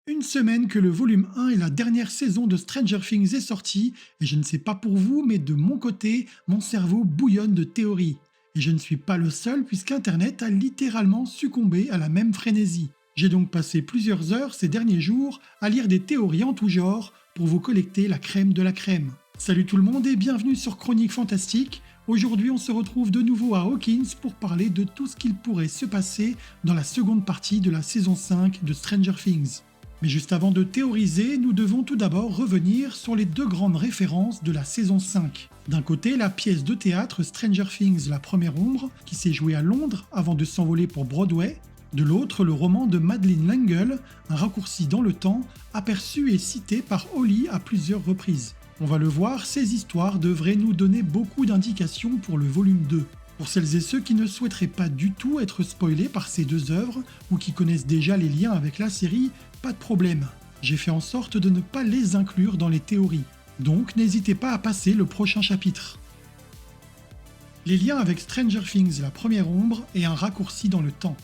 Une semaine que le volume 1 et la dernière saison de Stranger Things est sorti, et je ne sais pas pour vous, mais de mon côté, mon cerveau bouillonne de théories. Et je ne suis pas le seul puisqu'Internet a littéralement succombé à la même frénésie. J'ai donc passé plusieurs heures ces derniers jours à lire des théories en tout genre pour vous collecter la crème de la crème. Salut tout le monde et bienvenue sur Chronique Fantastique. Aujourd'hui on se retrouve de nouveau à Hawkins pour parler de tout ce qu'il pourrait se passer dans la seconde partie de la saison 5 de Stranger Things. Mais juste avant de théoriser, nous devons tout d'abord revenir sur les deux grandes références de la saison 5. D'un côté, la pièce de théâtre Stranger Things, la première ombre, qui s'est jouée à Londres avant de s'envoler pour Broadway. De l'autre, le roman de Madeleine L'Engle, un raccourci dans le temps, aperçu et cité par Holly à plusieurs reprises. On va le voir, ces histoires devraient nous donner beaucoup d'indications pour le volume 2. Pour celles et ceux qui ne souhaiteraient pas du tout être spoilés par ces deux œuvres, ou qui connaissent déjà les liens avec la série, pas de problème. J'ai fait en sorte de ne pas les inclure dans les théories. Donc n'hésitez pas à passer le prochain chapitre. Les liens avec Stranger Things, la première ombre, et un raccourci dans le temps.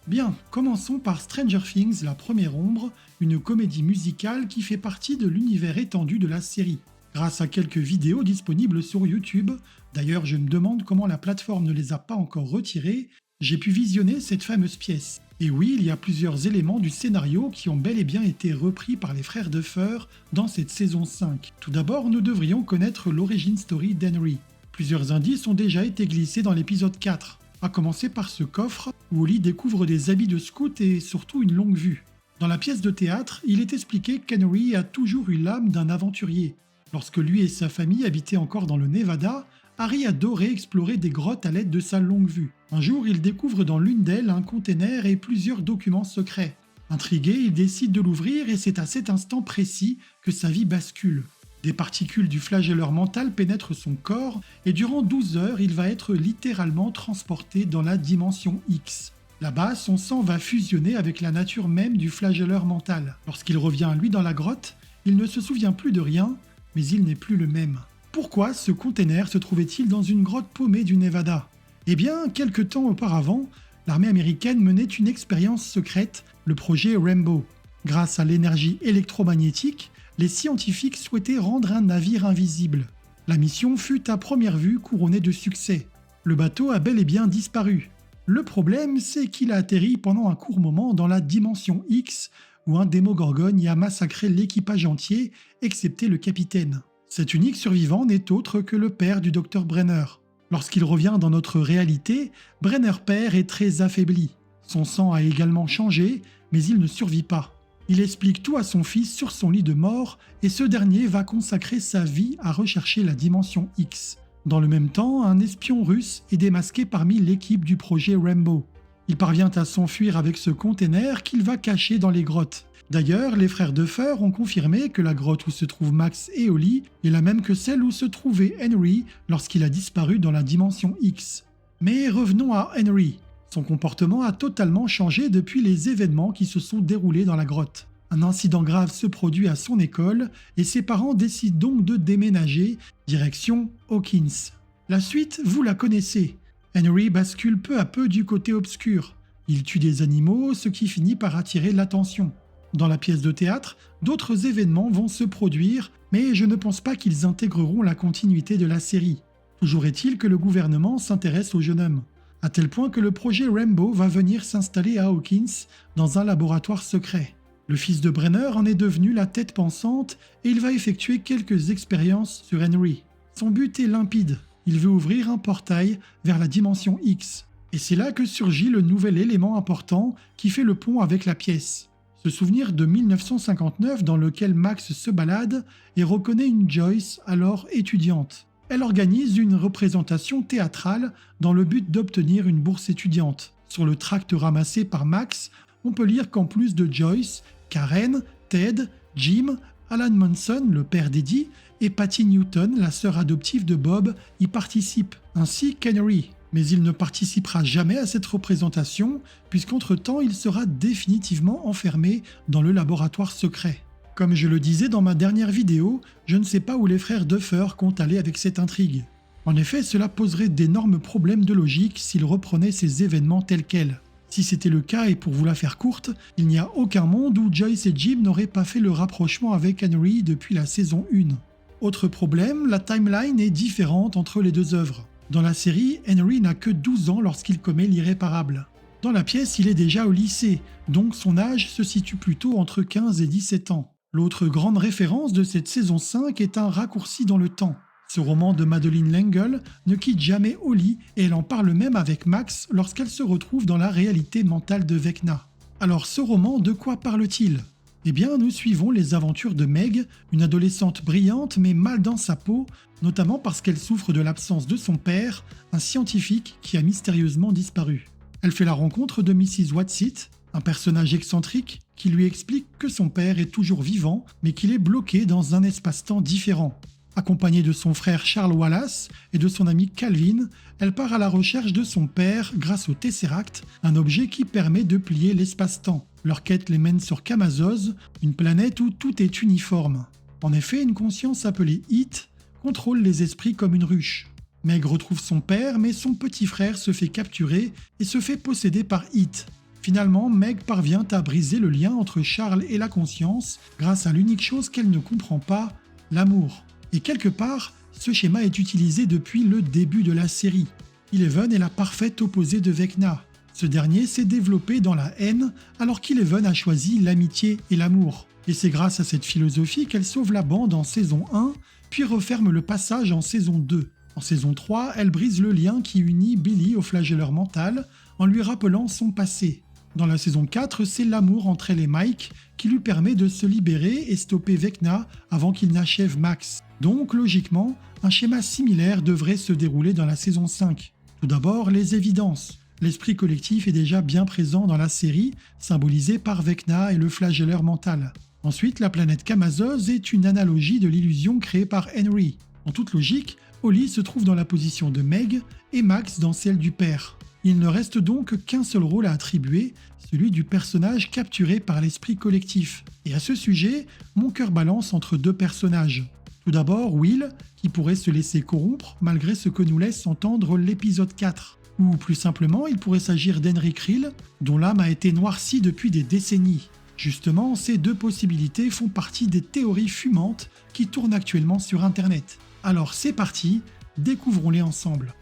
Bien, commençons par Stranger Things, la première ombre, une comédie musicale qui fait partie de l'univers étendu de la série. Grâce à quelques vidéos disponibles sur YouTube, d'ailleurs je me demande comment la plateforme ne les a pas encore retirées, j'ai pu visionner cette fameuse pièce. Et oui, il y a plusieurs éléments du scénario qui ont bel et bien été repris par les frères Duffer dans cette saison 5. Tout d'abord, nous devrions connaître l'origin story d'Henry. Plusieurs indices ont déjà été glissés dans l'épisode 4, à commencer par ce coffre où Holly découvre des habits de scout et surtout une longue vue. Dans la pièce de théâtre, il est expliqué qu'Henry a toujours eu l'âme d'un aventurier. Lorsque lui et sa famille habitaient encore dans le Nevada, Harry adorait explorer des grottes à l'aide de sa longue vue. Un jour, il découvre dans l'une d'elles un container et plusieurs documents secrets. Intrigué, il décide de l'ouvrir et c'est à cet instant précis que sa vie bascule. Des particules du flagelleur mental pénètrent son corps et durant 12 heures, il va être littéralement transporté dans la dimension X. Là-bas, son sang va fusionner avec la nature même du flagelleur mental. Lorsqu'il revient à lui dans la grotte, il ne se souvient plus de rien, mais il n'est plus le même. Pourquoi ce container se trouvait-il dans une grotte paumée du Nevada ? Eh bien, quelque temps auparavant, l'armée américaine menait une expérience secrète, le projet Rainbow. Grâce à l'énergie électromagnétique, les scientifiques souhaitaient rendre un navire invisible. La mission fut à première vue couronnée de succès. Le bateau a bel et bien disparu. Le problème, c'est qu'il a atterri pendant un court moment dans la dimension X, où un Démogorgon y a massacré l'équipage entier, excepté le capitaine. Cet unique survivant n'est autre que le père du docteur Brenner. Lorsqu'il revient dans notre réalité, Brenner père est très affaibli. Son sang a également changé, mais il ne survit pas. Il explique tout à son fils sur son lit de mort, et ce dernier va consacrer sa vie à rechercher la dimension X. Dans le même temps, un espion russe est démasqué parmi l'équipe du projet Rainbow. Il parvient à s'enfuir avec ce container qu'il va cacher dans les grottes. D'ailleurs, les frères Duffer ont confirmé que la grotte où se trouvent Max et Holly est la même que celle où se trouvait Henry lorsqu'il a disparu dans la dimension X. Mais revenons à Henry. Son comportement a totalement changé depuis les événements qui se sont déroulés dans la grotte. Un incident grave se produit à son école et ses parents décident donc de déménager, direction Hawkins. La suite, vous la connaissez. Henry bascule peu à peu du côté obscur. Il tue des animaux, ce qui finit par attirer l'attention. Dans la pièce de théâtre, d'autres événements vont se produire, mais je ne pense pas qu'ils intégreront la continuité de la série. Toujours est-il que le gouvernement s'intéresse au jeune homme, à tel point que le projet Rainbow va venir s'installer à Hawkins dans un laboratoire secret. Le fils de Brenner en est devenu la tête pensante et il va effectuer quelques expériences sur Henry. Son but est limpide, il veut ouvrir un portail vers la dimension X. Et c'est là que surgit le nouvel élément important qui fait le pont avec la pièce. Ce souvenir de 1959 dans lequel Max se balade et reconnaît une Joyce, alors étudiante. Elle organise une représentation théâtrale dans le but d'obtenir une bourse étudiante. Sur le tract ramassé par Max, on peut lire qu'en plus de Joyce, Karen, Ted, Jim, Alan Monson, le père d'Eddie, et Patty Newton, la sœur adoptive de Bob, y participent, ainsi qu'Henry. Mais il ne participera jamais à cette représentation, puisqu'entre-temps il sera définitivement enfermé dans le laboratoire secret. Comme je le disais dans ma dernière vidéo, je ne sais pas où les frères Duffer comptent aller avec cette intrigue. En effet, cela poserait d'énormes problèmes de logique s'ils reprenaient ces événements tels quels. Si c'était le cas, et pour vous la faire courte, il n'y a aucun monde où Joyce et Jim n'auraient pas fait le rapprochement avec Henry depuis la saison 1. Autre problème, la timeline est différente entre les deux œuvres. Dans la série, Henry n'a que 12 ans lorsqu'il commet l'irréparable. Dans la pièce, il est déjà au lycée, donc son âge se situe plutôt entre 15 et 17 ans. L'autre grande référence de cette saison 5 est un raccourci dans le temps. Ce roman de Madeleine L'Engle ne quitte jamais Holly et elle en parle même avec Max lorsqu'elle se retrouve dans la réalité mentale de Vecna. Alors ce roman, de quoi parle-t-il ? Eh bien, nous suivons les aventures de Meg, une adolescente brillante mais mal dans sa peau, notamment parce qu'elle souffre de l'absence de son père, un scientifique qui a mystérieusement disparu. Elle fait la rencontre de Mrs. Watsit, un personnage excentrique qui lui explique que son père est toujours vivant mais qu'il est bloqué dans un espace-temps différent. Accompagnée de son frère Charles Wallace et de son ami Calvin, elle part à la recherche de son père grâce au Tesseract, un objet qui permet de plier l'espace-temps. Leur quête les mène sur Camazos, une planète où tout est uniforme. En effet, une conscience appelée It contrôle les esprits comme une ruche. Meg retrouve son père, mais son petit frère se fait capturer et se fait posséder par It. Finalement, Meg parvient à briser le lien entre Charles et la conscience grâce à l'unique chose qu'elle ne comprend pas, l'amour. Et quelque part, ce schéma est utilisé depuis le début de la série. Eleven est la parfaite opposée de Vecna. Ce dernier s'est développé dans la haine alors qu'Eleven a choisi l'amitié et l'amour. Et c'est grâce à cette philosophie qu'elle sauve la bande en saison 1, puis referme le passage en saison 2. En saison 3, elle brise le lien qui unit Billy au flagelleur mental en lui rappelant son passé. Dans la saison 4, c'est l'amour entre elle et Mike qui lui permet de se libérer et stopper Vecna avant qu'il n'achève Max. Donc, logiquement, un schéma similaire devrait se dérouler dans la saison 5. Tout d'abord, les évidences. L'esprit collectif est déjà bien présent dans la série, symbolisé par Vecna et le flagelleur mental. Ensuite, la planète Camazos est une analogie de l'illusion créée par Henry. En toute logique, Holly se trouve dans la position de Meg et Max dans celle du père. Il ne reste donc qu'un seul rôle à attribuer, celui du personnage capturé par l'esprit collectif. Et à ce sujet, mon cœur balance entre deux personnages. Tout d'abord, Will, qui pourrait se laisser corrompre malgré ce que nous laisse entendre l'épisode 4. Ou plus simplement, il pourrait s'agir d'Henry Creel, dont l'âme a été noircie depuis des décennies. Justement, ces deux possibilités font partie des théories fumantes qui tournent actuellement sur Internet. Alors c'est parti, découvrons-les ensemble.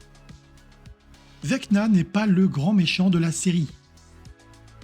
Vecna n'est pas le grand méchant de la série.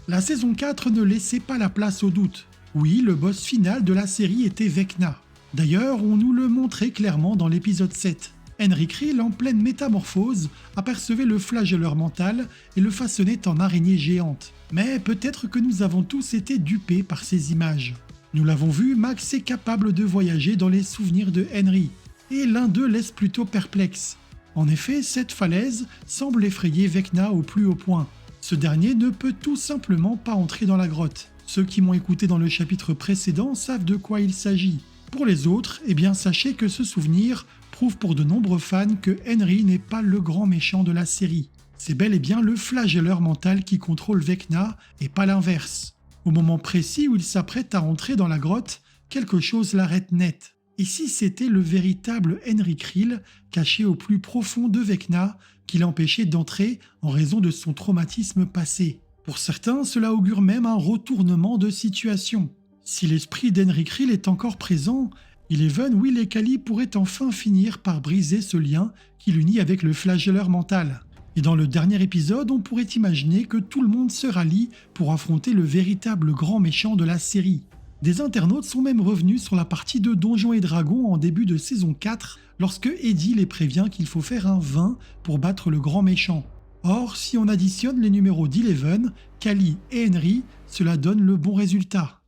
La saison 4 ne laissait pas la place au doute. Oui, le boss final de la série était Vecna. D'ailleurs, on nous le montrait clairement dans l'épisode 7. Henry Creel, en pleine métamorphose, apercevait le flagelleur mental et le façonnait en araignée géante. Mais peut-être que nous avons tous été dupés par ces images. Nous l'avons vu, Max est capable de voyager dans les souvenirs de Henry, et l'un d'eux laisse plutôt perplexe. En effet, cette falaise semble effrayer Vecna au plus haut point. Ce dernier ne peut tout simplement pas entrer dans la grotte. Ceux qui m'ont écouté dans le chapitre précédent savent de quoi il s'agit. Pour les autres, eh bien sachez que ce souvenir prouve pour de nombreux fans que Henry n'est pas le grand méchant de la série. C'est bel et bien le flagelleur mental qui contrôle Vecna et pas l'inverse. Au moment précis où il s'apprête à entrer dans la grotte, quelque chose l'arrête net. Et si c'était le véritable Henry Creel, caché au plus profond de Vecna, qui l'empêchait d'entrer en raison de son traumatisme passé? Pour certains, cela augure même un retournement de situation. Si l'esprit d'Henry Creel est encore présent, Eleven, Will et Cally pourraient enfin finir par briser ce lien qui l'unit avec le flagelleur mental. Et dans le dernier épisode, on pourrait imaginer que tout le monde se rallie pour affronter le véritable grand méchant de la série. Des internautes sont même revenus sur la partie de Donjons et Dragons en début de saison 4, lorsque Eddie les prévient qu'il faut faire un 20 pour battre le grand méchant. Or, si on additionne les numéros d'Eleven, Cally et Henry, cela donne le bon résultat.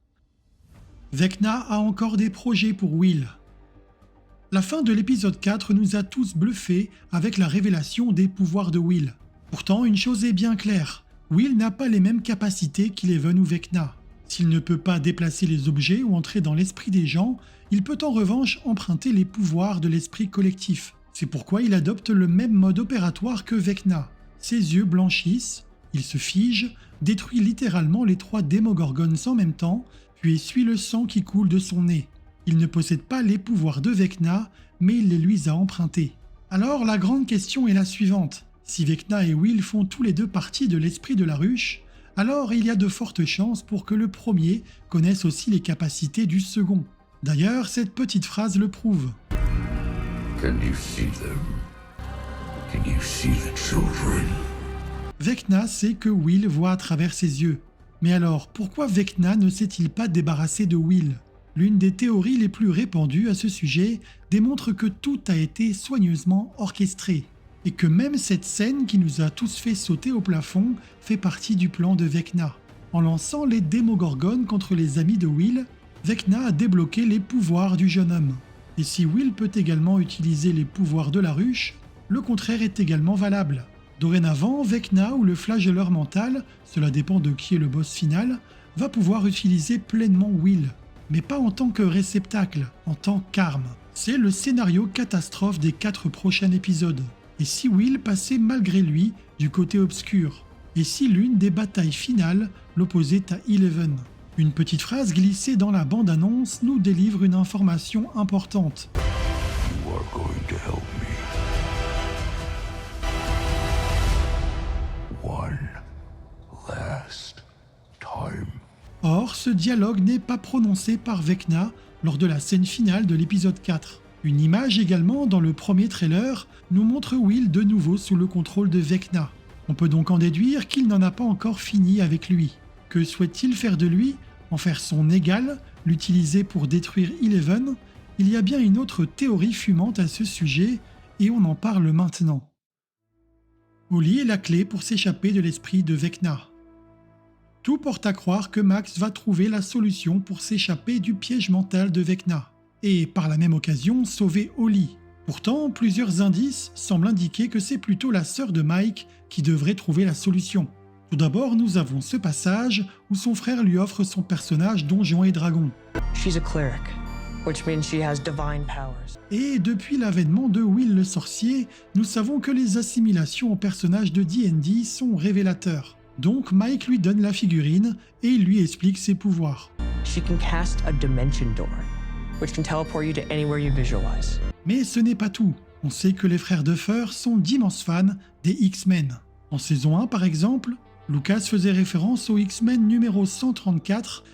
Vecna a encore des projets pour Will. La fin de l'épisode 4 nous a tous bluffés avec la révélation des pouvoirs de Will. Pourtant, une chose est bien claire, Will n'a pas les mêmes capacités qu'Eleven ou Vecna. S'il ne peut pas déplacer les objets ou entrer dans l'esprit des gens, il peut en revanche emprunter les pouvoirs de l'esprit collectif. C'est pourquoi il adopte le même mode opératoire que Vecna. Ses yeux blanchissent, il se fige, détruit littéralement les 3 démogorgones en même temps, puis essuie le sang qui coule de son nez. Il ne possède pas les pouvoirs de Vecna, mais il les lui a empruntés. Alors la grande question est la suivante. Si Vecna et Will font tous les deux partie de l'esprit de la ruche, alors il y a de fortes chances pour que le premier connaisse aussi les capacités du second. D'ailleurs, cette petite phrase le prouve. Can you see them? Can you see the children? Vecna sait que Will voit à travers ses yeux. Mais alors, pourquoi Vecna ne s'est-il pas débarrassé de Will? L'une des théories les plus répandues à ce sujet démontre que tout a été soigneusement orchestré, et que même cette scène qui nous a tous fait sauter au plafond fait partie du plan de Vecna. En lançant les Démogorgones contre les amis de Will, Vecna a débloqué les pouvoirs du jeune homme. Et si Will peut également utiliser les pouvoirs de la ruche, le contraire est également valable. Dorénavant, Vecna ou le flagelleur mental, cela dépend de qui est le boss final, va pouvoir utiliser pleinement Will, mais pas en tant que réceptacle, en tant qu'arme. C'est le scénario catastrophe des 4 prochains épisodes. Et si Will passait malgré lui du côté obscur? Et si l'une des batailles finales l'opposait à Eleven? Une petite phrase glissée dans la bande-annonce nous délivre une information importante. You are going to help me. One last time. Or, ce dialogue n'est pas prononcé par Vecna lors de la scène finale de l'épisode 4. Une image également dans le premier trailer nous montre Will de nouveau sous le contrôle de Vecna. On peut donc en déduire qu'il n'en a pas encore fini avec lui. Que souhaite-t-il faire de lui? En faire son égal, l'utiliser pour détruire Eleven? Il y a bien une autre théorie fumante à ce sujet, et on en parle maintenant. Holly est la clé pour s'échapper de l'esprit de Vecna. Tout porte à croire que Max va trouver la solution pour s'échapper du piège mental de Vecna, et par la même occasion sauver Holly. Pourtant, plusieurs indices semblent indiquer que c'est plutôt la sœur de Mike qui devrait trouver la solution. Tout d'abord, nous avons ce passage où son frère lui offre son personnage Donjons et Dragons. She's a cleric, which means she has divine powers. Et depuis l'avènement de Will le sorcier, nous savons que les assimilations au personnage de D&D sont révélateurs. Donc Mike lui donne la figurine et il lui explique ses pouvoirs. She can cast a dimension door, which can teleport you to anywhere you visualize. Mais ce n'est pas tout. On sait que les frères Duffer sont d'immenses fans des X-Men. En saison 1 par exemple, Lucas faisait référence au X-Men numéro 134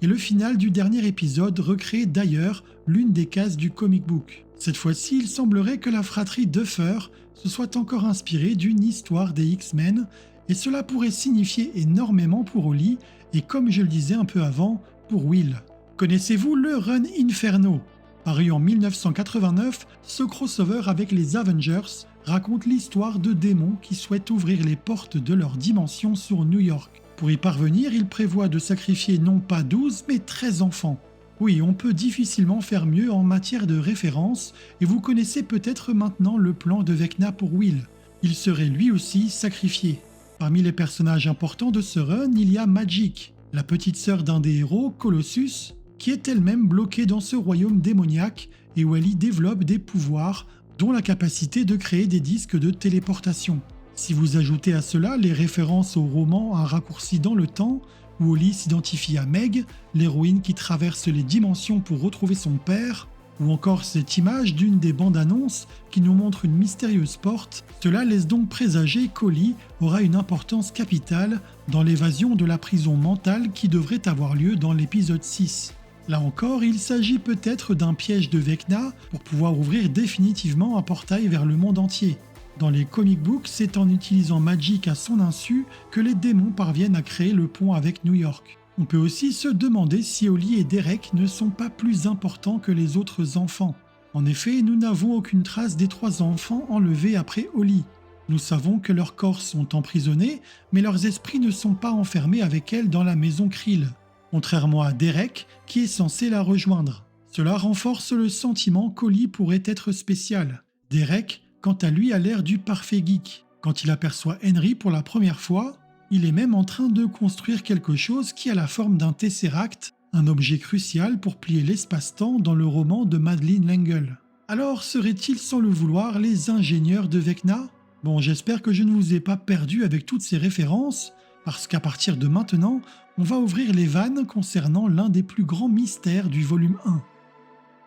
et le final du dernier épisode recrée d'ailleurs l'une des cases du comic book. Cette fois-ci, il semblerait que la fratrie Duffer se soit encore inspirée d'une histoire des X-Men et cela pourrait signifier énormément pour Holly et comme je le disais un peu avant, pour Will. Connaissez-vous le Run Inferno? Paru en 1989, ce crossover avec les Avengers raconte l'histoire de démons qui souhaitent ouvrir les portes de leur dimension sur New York. Pour y parvenir, ils prévoient de sacrifier non pas 12 mais 13 enfants. Oui, on peut difficilement faire mieux en matière de référence et vous connaissez peut-être maintenant le plan de Vecna pour Will. Il serait lui aussi sacrifié. Parmi les personnages importants de ce run, il y a Magik, la petite sœur d'un des héros, Colossus, qui est elle-même bloquée dans ce royaume démoniaque et où elle y développe des pouvoirs dont la capacité de créer des disques de téléportation. Si vous ajoutez à cela les références au roman Un raccourci dans le temps, où Holly s'identifie à Meg, l'héroïne qui traverse les dimensions pour retrouver son père, ou encore cette image d'une des bandes annonces qui nous montre une mystérieuse porte, cela laisse donc présager qu'Holly aura une importance capitale dans l'évasion de la prison mentale qui devrait avoir lieu dans l'épisode 6. Là encore, il s'agit peut-être d'un piège de Vecna pour pouvoir ouvrir définitivement un portail vers le monde entier. Dans les comic books, c'est en utilisant Magik à son insu que les démons parviennent à créer le pont avec New York. On peut aussi se demander si Holly et Derek ne sont pas plus importants que les autres enfants. En effet, nous n'avons aucune trace des 3 enfants enlevés après Holly. Nous savons que leurs corps sont emprisonnés, mais leurs esprits ne sont pas enfermés avec elle dans la maison Krill, contrairement à Derek qui est censé la rejoindre. Cela renforce le sentiment qu'Holly pourrait être spécial. Derek, quant à lui, a l'air du parfait geek. Quand il aperçoit Henry pour la première fois, il est même en train de construire quelque chose qui a la forme d'un tesseract, un objet crucial pour plier l'espace-temps dans le roman de Madeleine L'Engle. Alors seraient-ils sans le vouloir les ingénieurs de Vecna? Bon, j'espère que je ne vous ai pas perdu avec toutes ces références, parce qu'à partir de maintenant, on va ouvrir les vannes concernant l'un des plus grands mystères du volume 1.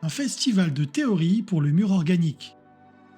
Un festival de théories pour le mur organique.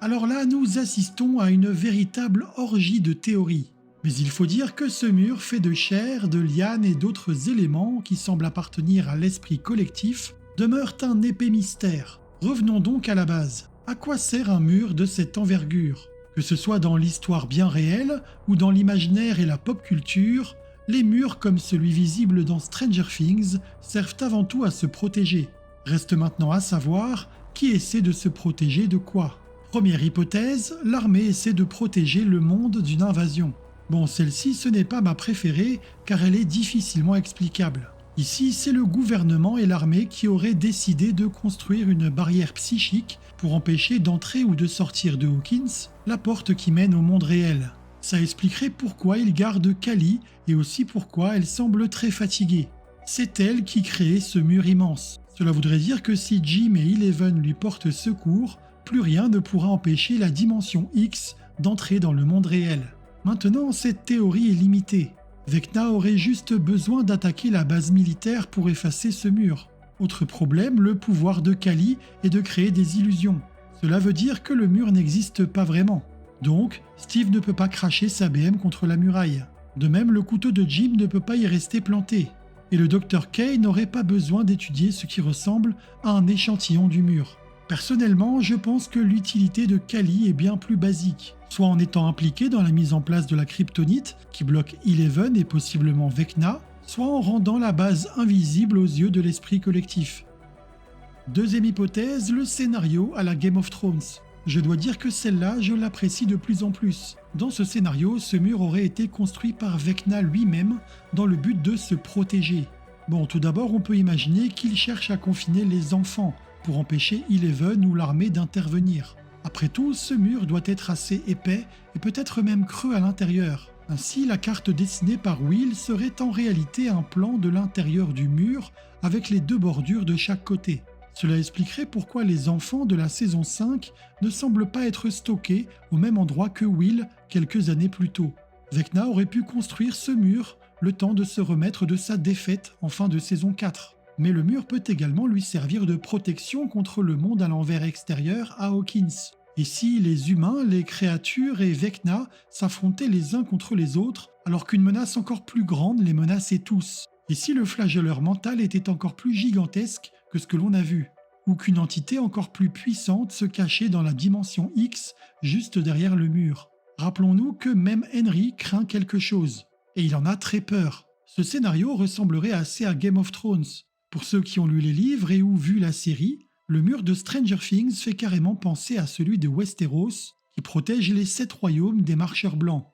Alors là, nous assistons à une véritable orgie de théories. Mais il faut dire que ce mur fait de chair, de lianes et d'autres éléments qui semblent appartenir à l'esprit collectif demeure un épais mystère. Revenons donc à la base. À quoi sert un mur de cette envergure? Que ce soit dans l'histoire bien réelle ou dans l'imaginaire et la pop culture, les murs comme celui visible dans Stranger Things servent avant tout à se protéger. Reste maintenant à savoir qui essaie de se protéger de quoi. Première hypothèse, l'armée essaie de protéger le monde d'une invasion. Bon, celle-ci ce n'est pas ma préférée car elle est difficilement explicable. Ici, c'est le gouvernement et l'armée qui auraient décidé de construire une barrière psychique pour empêcher d'entrer ou de sortir de Hawkins la porte qui mène au monde réel. Ça expliquerait pourquoi ils gardent Callie et aussi pourquoi elle semble très fatiguée. C'est elle qui crée ce mur immense. Cela voudrait dire que si Jim et Eleven lui portent secours, plus rien ne pourra empêcher la dimension X d'entrer dans le monde réel. Maintenant, cette théorie est limitée. Vecna aurait juste besoin d'attaquer la base militaire pour effacer ce mur. Autre problème, le pouvoir de Callie est de créer des illusions. Cela veut dire que le mur n'existe pas vraiment. Donc, Steve ne peut pas cracher sa BM contre la muraille. De même, le couteau de Jim ne peut pas y rester planté. Et le Dr. K n'aurait pas besoin d'étudier ce qui ressemble à un échantillon du mur. Personnellement, je pense que l'utilité de Callie est bien plus basique, soit en étant impliquée dans la mise en place de la kryptonite qui bloque Eleven et possiblement Vecna, soit en rendant la base invisible aux yeux de l'esprit collectif. Deuxième hypothèse, le scénario à la Game of Thrones. Je dois dire que celle-là, je l'apprécie de plus en plus. Dans ce scénario, ce mur aurait été construit par Vecna lui-même dans le but de se protéger. Bon, tout d'abord, on peut imaginer qu'il cherche à confiner les enfants pour empêcher Eleven ou l'armée d'intervenir. Après tout, ce mur doit être assez épais et peut-être même creux à l'intérieur. Ainsi, la carte dessinée par Will serait en réalité un plan de l'intérieur du mur avec les deux bordures de chaque côté. Cela expliquerait pourquoi les enfants de la saison 5 ne semblent pas être stockés au même endroit que Will quelques années plus tôt. Vecna aurait pu construire ce mur le temps de se remettre de sa défaite en fin de saison 4. Mais le mur peut également lui servir de protection contre le monde à l'envers extérieur à Hawkins. Et si les humains, les créatures et Vecna s'affrontaient les uns contre les autres, alors qu'une menace encore plus grande les menaçait tous? Et si le flagelleur mental était encore plus gigantesque que ce que l'on a vu? Ou qu'une entité encore plus puissante se cachait dans la dimension X, juste derrière le mur? Rappelons-nous que même Henry craint quelque chose. Et il en a très peur. Ce scénario ressemblerait assez à Game of Thrones. Pour ceux qui ont lu les livres et ou vu la série, le mur de Stranger Things fait carrément penser à celui de Westeros, qui protège les 7 royaumes des marcheurs blancs.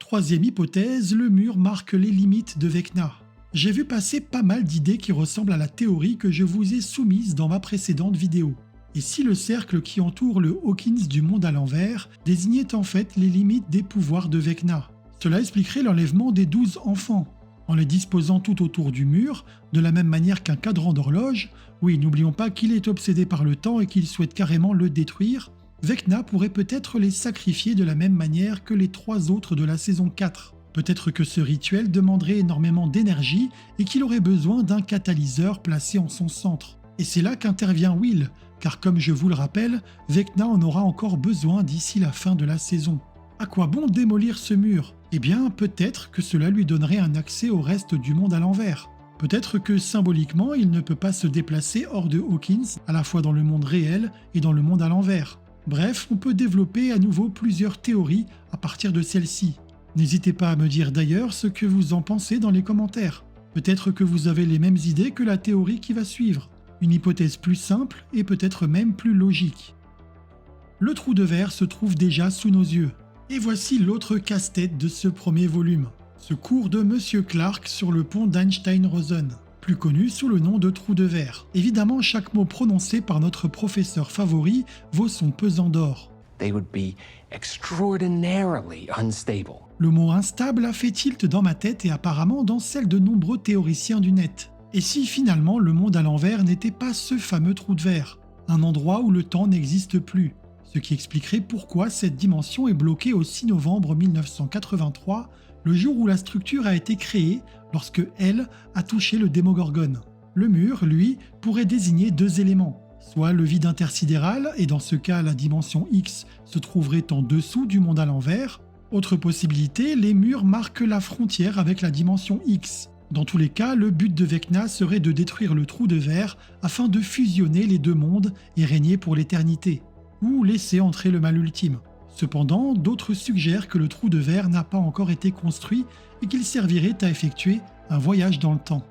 Troisième hypothèse, le mur marque les limites de Vecna. J'ai vu passer pas mal d'idées qui ressemblent à la théorie que je vous ai soumise dans ma précédente vidéo. Et si le cercle qui entoure le Hawkins du monde à l'envers désignait en fait les limites des pouvoirs de Vecna? Cela expliquerait l'enlèvement des 12 enfants, en les disposant tout autour du mur, de la même manière qu'un cadran d'horloge. Oui, n'oublions pas qu'il est obsédé par le temps et qu'il souhaite carrément le détruire. Vecna pourrait peut-être les sacrifier de la même manière que les 3 autres de la saison 4. Peut-être que ce rituel demanderait énormément d'énergie et qu'il aurait besoin d'un catalyseur placé en son centre. Et c'est là qu'intervient Will, car comme je vous le rappelle, Vecna en aura encore besoin d'ici la fin de la saison. À quoi bon démolir ce mur? Eh bien, peut-être que cela lui donnerait un accès au reste du monde à l'envers. Peut-être que symboliquement, il ne peut pas se déplacer hors de Hawkins, à la fois dans le monde réel et dans le monde à l'envers. Bref, on peut développer à nouveau plusieurs théories à partir de celle-ci. N'hésitez pas à me dire d'ailleurs ce que vous en pensez dans les commentaires. Peut-être que vous avez les mêmes idées que la théorie qui va suivre. Une hypothèse plus simple et peut-être même plus logique. Le trou de verre se trouve déjà sous nos yeux. Et voici l'autre casse-tête de ce premier volume. Ce cours de Monsieur Clark sur le pont d'Einstein-Rosen, plus connu sous le nom de trou de verre. Évidemment, chaque mot prononcé par notre professeur favori vaut son pesant d'or. They would be extraordinarily unstable. Le mot instable a fait tilt dans ma tête et apparemment dans celle de nombreux théoriciens du net. Et si finalement le monde à l'envers n'était pas ce fameux trou de verre, un endroit où le temps n'existe plus, ce qui expliquerait pourquoi cette dimension est bloquée au 6 novembre 1983, le jour où la structure a été créée lorsque Elle a touché le Démogorgone. Le mur, lui, pourrait désigner 2 éléments. soit le vide intersidéral, et dans ce cas la dimension X se trouverait en dessous du monde à l'envers. Autre possibilité, les murs marquent la frontière avec la dimension X. Dans tous les cas, le but de Vecna serait de détruire le trou de verre afin de fusionner les deux mondes et régner pour l'éternité, ou laisser entrer le mal ultime. Cependant, d'autres suggèrent que le trou de verre n'a pas encore été construit et qu'il servirait à effectuer un voyage dans le temps.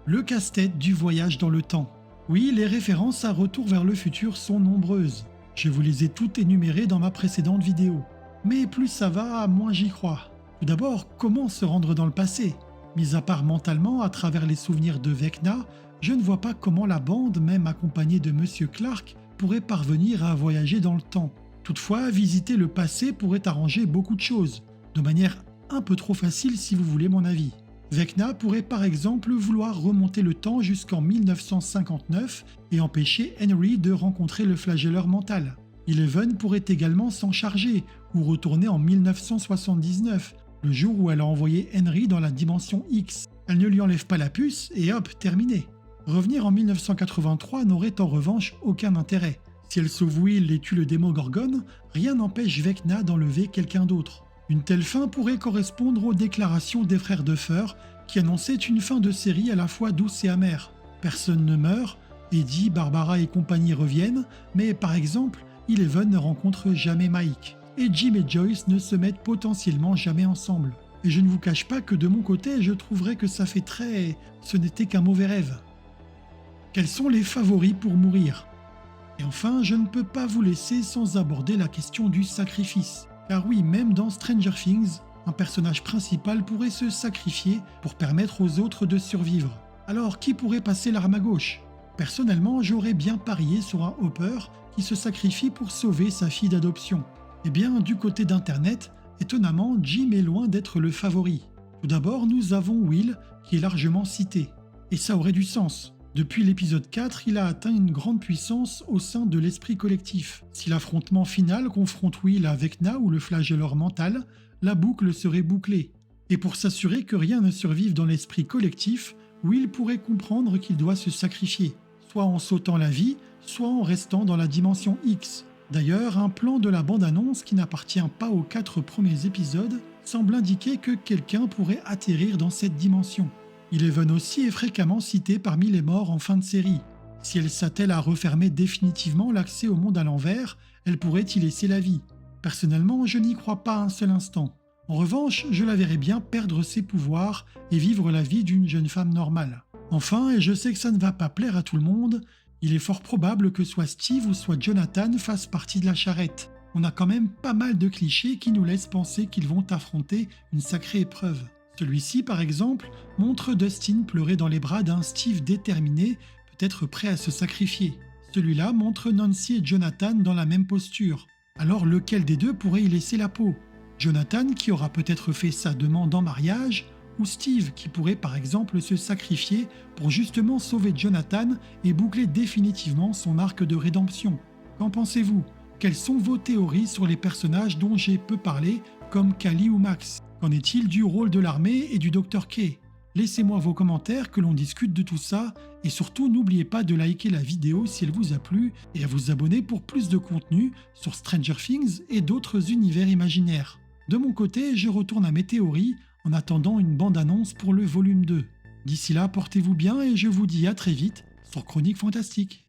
Le casse-tête du voyage dans le temps. Oui, les références à Retour vers le futur sont nombreuses. Je vous les ai toutes énumérées dans ma précédente vidéo. Mais plus ça va, moins j'y crois. Tout d'abord, comment se rendre dans le passé ? Mis à part mentalement, à travers les souvenirs de Vecna, je ne vois pas comment la bande, même accompagnée de Monsieur Clark, pourrait parvenir à voyager dans le temps. Toutefois, visiter le passé pourrait arranger beaucoup de choses, de manière un peu trop facile si vous voulez mon avis. Vecna pourrait par exemple vouloir remonter le temps jusqu'en 1959 et empêcher Henry de rencontrer le flagelleur mental. Eleven pourrait également s'en charger ou retourner en 1979, le jour où elle a envoyé Henry dans la dimension X. Elle ne lui enlève pas la puce et hop, terminé. Revenir en 1983 n'aurait en revanche aucun intérêt. Si elle sauve Will et tue le Démogorgon, rien n'empêche Vecna d'enlever quelqu'un d'autre. Une telle fin pourrait correspondre aux déclarations des frères Duffer qui annonçaient une fin de série à la fois douce et amère. Personne ne meurt, Eddie, Barbara et compagnie reviennent, mais par exemple, Eleven ne rencontre jamais Mike, et Jim et Joyce ne se mettent potentiellement jamais ensemble. Et je ne vous cache pas que de mon côté, je trouverais que ça fait très... ce n'était qu'un mauvais rêve. Quels sont les favoris pour mourir ? Et enfin, je ne peux pas vous laisser sans aborder la question du sacrifice. Car oui, même dans Stranger Things, un personnage principal pourrait se sacrifier pour permettre aux autres de survivre. Alors, qui pourrait passer l'arme à gauche ? Personnellement, j'aurais bien parié sur un Hopper qui se sacrifie pour sauver sa fille d'adoption. Eh bien, du côté d'Internet, étonnamment, Jim est loin d'être le favori. Tout d'abord, nous avons Will, qui est largement cité. Et ça aurait du sens. Depuis l'épisode 4, il a atteint une grande puissance au sein de l'esprit collectif. Si l'affrontement final confronte Will à Vecna ou le flagelleur mental, la boucle serait bouclée. Et pour s'assurer que rien ne survive dans l'esprit collectif, Will pourrait comprendre qu'il doit se sacrifier, soit en sautant la vie, soit en restant dans la dimension X. D'ailleurs, un plan de la bande-annonce qui n'appartient pas aux 4 premiers épisodes semble indiquer que quelqu'un pourrait atterrir dans cette dimension. Eleven aussi est fréquemment citée parmi les morts en fin de série. Si elle s'attelle à refermer définitivement l'accès au monde à l'envers, elle pourrait y laisser la vie. Personnellement, je n'y crois pas un seul instant. En revanche, je la verrais bien perdre ses pouvoirs et vivre la vie d'une jeune femme normale. Enfin, et je sais que ça ne va pas plaire à tout le monde, il est fort probable que soit Steve ou soit Jonathan fassent partie de la charrette. On a quand même pas mal de clichés qui nous laissent penser qu'ils vont affronter une sacrée épreuve. Celui-ci, par exemple, montre Dustin pleurer dans les bras d'un Steve déterminé, peut-être prêt à se sacrifier. Celui-là montre Nancy et Jonathan dans la même posture. Alors lequel des deux pourrait y laisser la peau ? Jonathan qui aura peut-être fait sa demande en mariage, ou Steve qui pourrait par exemple se sacrifier pour justement sauver Jonathan et boucler définitivement son arc de rédemption. Qu'en pensez-vous ? Quelles sont vos théories sur les personnages dont j'ai peu parlé, comme Kali ou Max ? Qu'en est-il du rôle de l'armée et du Dr. K ? Laissez-moi vos commentaires, que l'on discute de tout ça, et surtout n'oubliez pas de liker la vidéo si elle vous a plu et à vous abonner pour plus de contenu sur Stranger Things et d'autres univers imaginaires. De mon côté, je retourne à mes théories en attendant une bande-annonce pour le volume 2. D'ici là, portez-vous bien et je vous dis à très vite sur Chroniques Fantastiques.